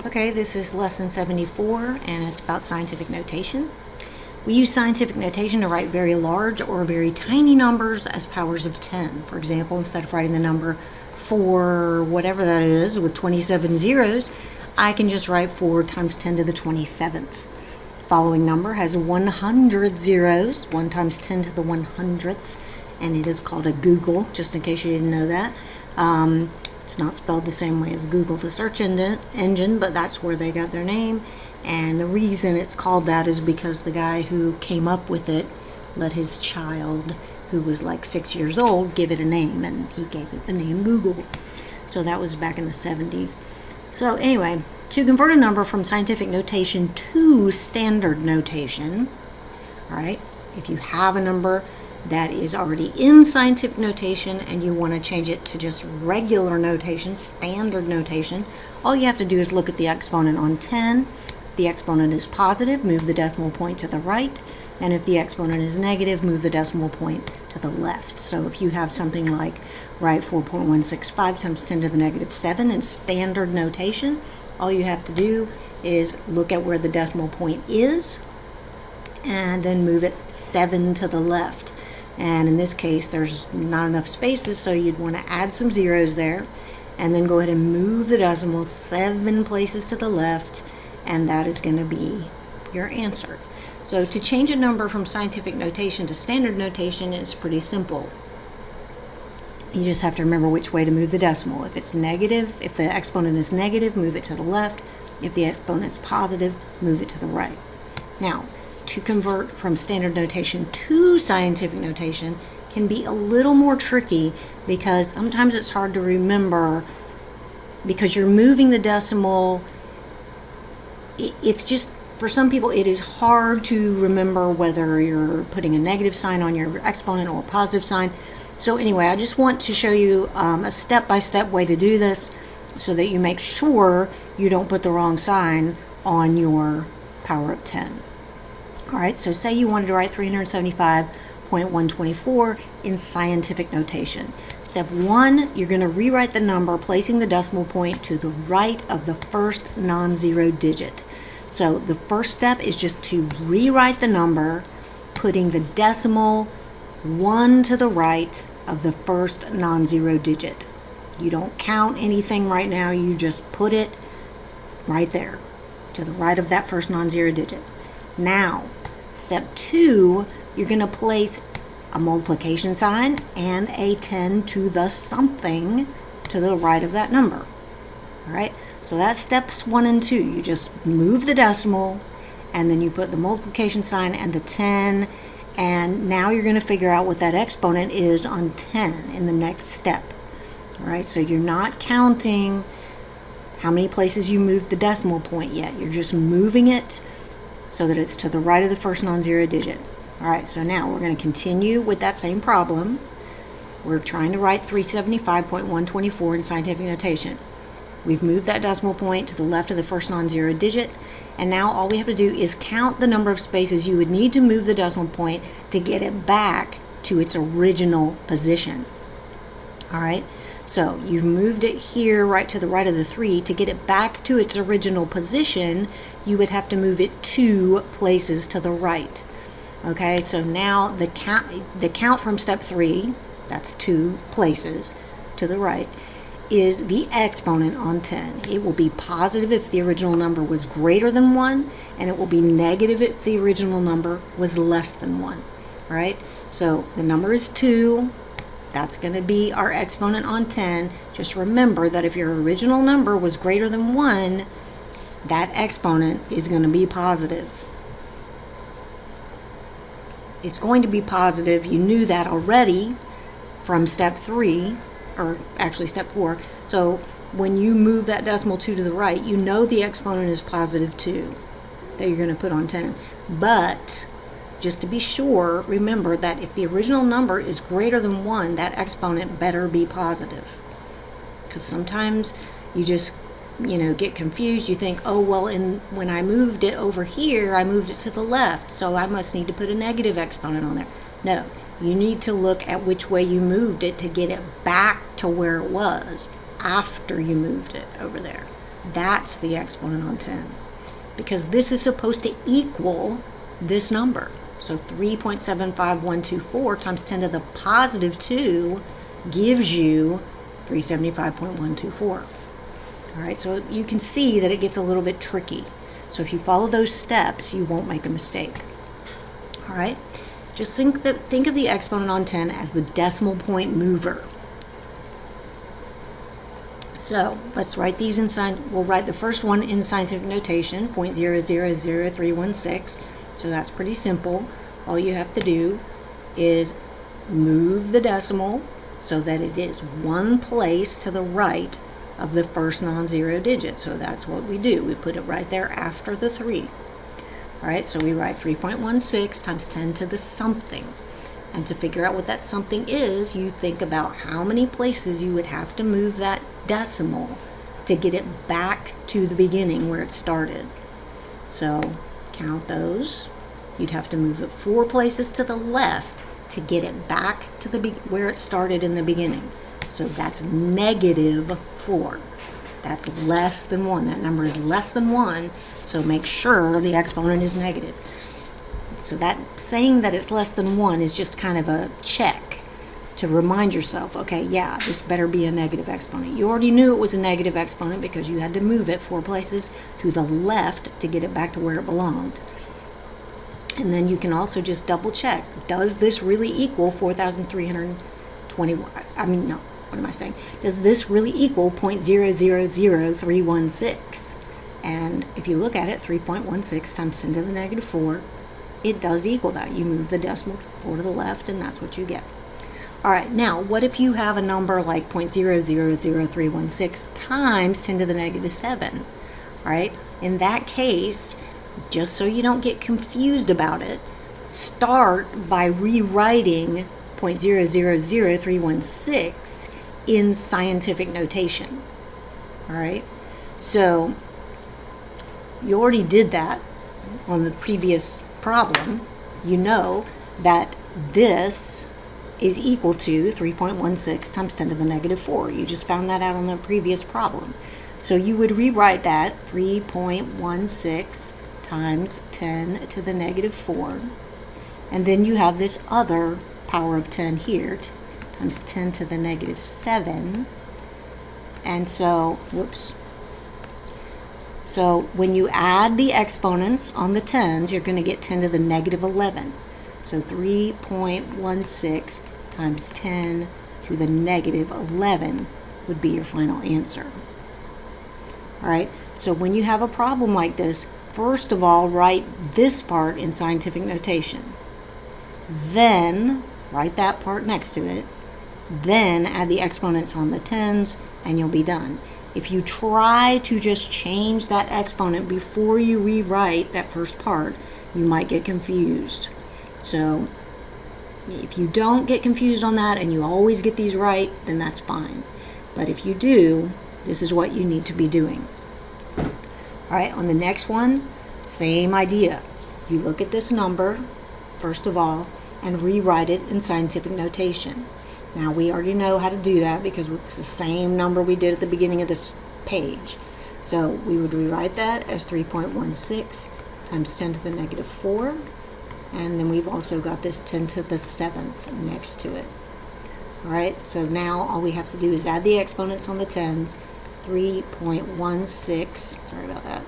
Okay, this is lesson 74 and it's about scientific notation. We use scientific notation to write very large or very tiny numbers as powers of 10. For example, instead of writing the number 4, whatever that is, with 27 zeros, I can just write 4 times 10 to the 27th. Following number has 100 zeros, 1 times 10 to the 100th, and it is called a googol, just in case you didn't know that. It's not spelled the same way as Google, the search engine, but that's where they got their name. And the reason it's called that is because the guy who came up with it let his child, who was like 6 years old, give it a name, and he gave it the name Google. So that was back in the 70s. So anyway, to convert a number from scientific notation to standard notation, all right, if you have a number that is already in scientific notation and you want to change it to just regular notation, standard notation, all you have to do is look at the exponent on 10. If the exponent is positive, move the decimal point to the right, and if the exponent is negative, move the decimal point to the left. So if you have something like, write 4.165 times 10 to the negative 7 in standard notation, all you have to do is look at where the decimal point is and then move it 7 to the left. And in this case, there's not enough spaces, so you'd want to add some zeros there, and then go ahead and move the decimal 7 places to the left, and that is going to be your answer. So to change a number from scientific notation to standard notation is pretty simple. You just have to remember which way to move the decimal. If it's negative, if the exponent is negative, move it to the left. If the exponent is positive, move it to the right. Now, to convert from standard notation to scientific notation can be a little more tricky because sometimes it's hard to remember because you're moving the decimal. It's just, for some people, it is hard to remember whether you're putting a negative sign on your exponent or a positive sign. So anyway, I just want to show you a step-by-step way to do this so that you make sure you don't put the wrong sign on your power of 10. All right, so say you wanted to write 375.124 in scientific notation. Step 1, you're going to rewrite the number, placing the decimal point to the right of the first non-zero digit. So the first step is just to rewrite the number, putting the decimal 1 to the right of the first non-zero digit. You don't count anything right now, you just put it right there, to the right of that first non-zero digit. Now, step 2, you're going to place a multiplication sign and a 10 to the something to the right of that number. All right, so that's steps 1 and 2. You just move the decimal, and then you put the multiplication sign and the 10, and now you're going to figure out what that exponent is on 10 in the next step. All right, so you're not counting how many places you moved the decimal point yet. You're just moving it so that it's to the right of the first non-zero digit. All right, so now we're going to continue with that same problem. We're trying to write 375.124 in scientific notation. We've moved that decimal point to the left of the first non-zero digit, and now all we have to do is count the number of spaces you would need to move the decimal point to get it back to its original position. All right, so you've moved it here right to the right of the 3. To get it back to its original position, you would have to move it 2 places to the right. Okay, so now the count from step 3, that's 2 places to the right, is the exponent on 10. It will be positive if the original number was greater than 1, and it will be negative if the original number was less than 1. Right? So the number is 2. That's going to be our exponent on 10. Just remember that if your original number was greater than 1, that exponent is going to be positive. It's going to be positive. You knew that already from step 3, or actually step 4. So when you move that decimal 2 to the right, you know the exponent is positive 2 that you're going to put on 10. But just to be sure, remember that if the original number is greater than 1, that exponent better be positive. Because sometimes you just, get confused. You think, oh, well, when I moved it over here, I moved it to the left, so I must need to put a negative exponent on there. No, you need to look at which way you moved it to get it back to where it was after you moved it over there. That's the exponent on 10. Because this is supposed to equal this number. So 3.75124 times 10 to the positive 2 gives you 375.124. All right, so you can see that it gets a little bit tricky. So if you follow those steps, you won't make a mistake. All right, just think of the exponent on 10 as the decimal point mover. So let's write these in we'll write the first one in scientific notation, 0.000316. So that's pretty simple. All you have to do is move the decimal so that it is one place to the right of the first non-zero digit. So that's what we do. We put it right there after the 3. All right, so we write 3.16 times 10 to the something. And to figure out what that something is, you think about how many places you would have to move that decimal to get it back to the beginning where it started. So count those. You'd have to move it 4 places to the left to get it back to where it started in the beginning. So that's -4. That's less than 1. That number is less than 1, so make sure the exponent is negative. So that saying that it's less than 1 is just kind of a check to remind yourself, okay, yeah, this better be a negative exponent. You already knew it was a negative exponent because you had to move it 4 places to the left to get it back to where it belonged. And then you can also just double check, does this really equal 4,321? I mean, no, what am I saying? Does this really equal 0.000316? And if you look at it, 3.16 times 10 to the -4, it does equal that. You move the decimal 4 to the left, and that's what you get. All right, now, what if you have a number like 0.000316 times 10 to the -7? All right, in that case, just so you don't get confused about it, start by rewriting 0.000316 in scientific notation. All right, so you already did that on the previous problem. You know that this is equal to 3.16 times 10 to the -4. You just found that out on the previous problem. So you would rewrite that 3.16 times 10 to the -4. And then you have this other power of 10 here, times 10 to the -7. And so, whoops. So when you add the exponents on the tens, you're going to get 10 to the -11. So 3.16 times 10 to the -11 would be your final answer. All right, so when you have a problem like this, first of all, write this part in scientific notation. Then write that part next to it. Then add the exponents on the tens, and you'll be done. If you try to just change that exponent before you rewrite that first part, you might get confused. So if you don't get confused on that and you always get these right, then that's fine. But if you do, this is what you need to be doing. All right, on the next one, same idea. You look at this number, first of all, and rewrite it in scientific notation. Now, we already know how to do that because it's the same number we did at the beginning of this page. So we would rewrite that as 3.16 times 10 to the -4. And then we've also got this 10 to the 7th next to it. All right, so now all we have to do is add the exponents on the tens. 3.16, sorry about that,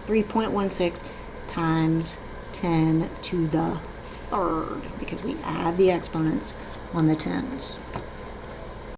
3.16 times 10 to the 3rd, because we add the exponents on the tens.